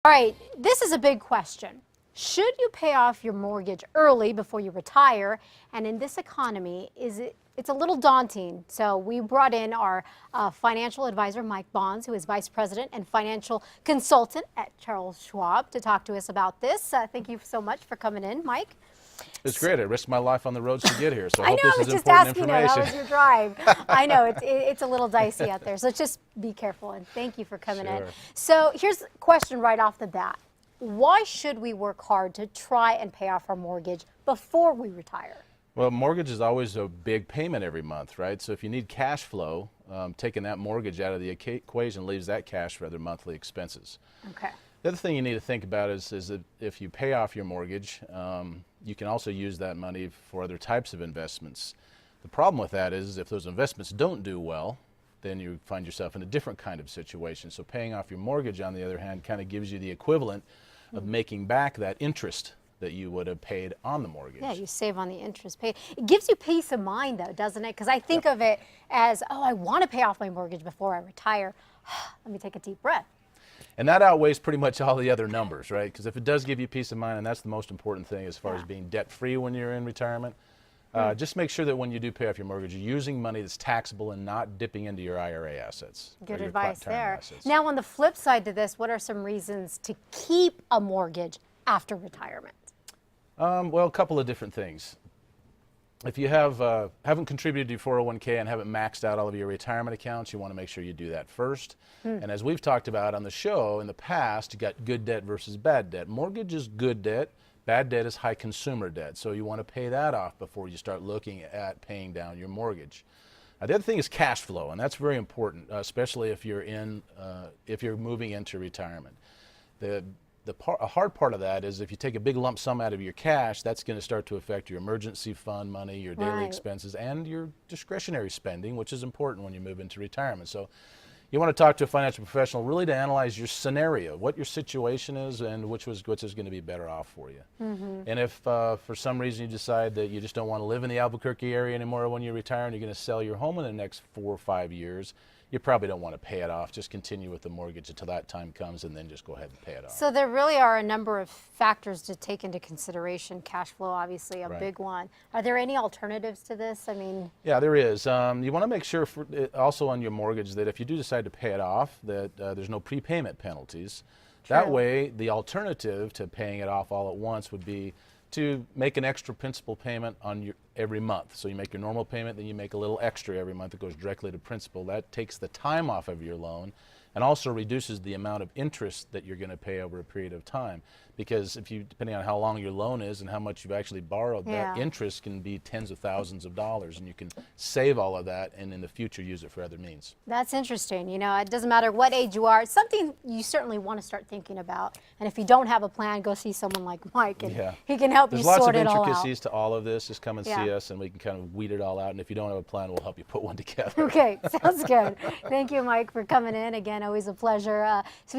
All right, this is a big question. Should you pay off your mortgage early before you retire? And in this economy, it's a little daunting. So we brought in our financial advisor, Mike Bonds, who is vice president and financial consultant at Charles Schwab, to talk to us about this. Thank you so much for coming in, Mike. It's great. I risked my life on the roads to get here, so I I hope know, I this was is just important asking information. how was your drive? I know, it's a little dicey out there, so just be careful, and thank you for coming in. Sure. So here's a question right off the bat. Why should we work hard to try and pay off our mortgage before we retire? Well, mortgage is always a big payment every month, right? So if you need cash flow, taking that mortgage out of the equation leaves that cash for other monthly expenses. Okay. The other thing you need to think about is that if you pay off your mortgage, you can also use that money for other types of investments. The problem with that is if those investments don't do well, then you find yourself in a different kind of situation. So paying off your mortgage, on the other hand, kind of gives you the equivalent of making back that interest that you would have paid on the mortgage. Yeah, you save on the interest paid. It gives you peace of mind, though, doesn't it? Because I think of it as, oh, I want to pay off my mortgage before I retire. Let me take a deep breath. And that outweighs pretty much all the other numbers, right? Because if it does give you peace of mind, and that's the most important thing as far as being debt-free when you're in retirement, just make sure that when you do pay off your mortgage, you're using money that's taxable and not dipping into your IRA assets. Good advice there. Assets. Now, on the flip side to this, what are some reasons to keep a mortgage after retirement? Well, a couple of different things. If you haven't contributed to your 401k and haven't maxed out all of your retirement accounts, you want to make sure you do that first. And as we've talked about on the show in the past, you got good debt versus bad debt. Mortgage is good debt. Bad debt is high consumer debt. So you want to pay that off before you start looking at paying down your mortgage. The other thing is cash flow, and that's very important, especially if you're moving into retirement. A hard part of that is if you take a big lump sum out of your cash, that's going to start to affect your emergency fund money, your daily expenses, and your discretionary spending, which is important when you move into retirement. So you want to talk to a financial professional really to analyze your scenario, what your situation is, and which is going to be better off for you. And if for some reason you decide that you just don't want to live in the Albuquerque area anymore when you retire and you're going to sell your home in the next 4 or 5 years, you probably don't want to pay it off. Just continue with the mortgage until that time comes and then just go ahead and pay it off. So there really are a number of factors to take into consideration. Cash flow, obviously, a big one. Are there any alternatives to this? I mean, yeah, there is. You want to make sure also on your mortgage that if you do decide to pay it off, that there's no prepayment penalties. That way, the alternative to paying it off all at once would be to make an extra principal payment on every month. So you make your normal payment, then you make a little extra every month that goes directly to principal. That takes the time off of your loan and also reduces the amount of interest that you're going to pay over a period of time. Because depending on how long your loan is and how much you've actually borrowed, that interest can be tens of thousands of dollars, and you can save all of that and in the future use it for other means. That's interesting. You know, it doesn't matter what age you are. It's something you certainly want to start thinking about. And if you don't have a plan, go see someone like Mike, and he can help you sort it all out. There's lots of intricacies to all of this. Just come and see us, and we can kind of weed it all out. And if you don't have a plan, we'll help you put one together. Okay, sounds good. Thank you, Mike, for coming in. Again, always a pleasure. So we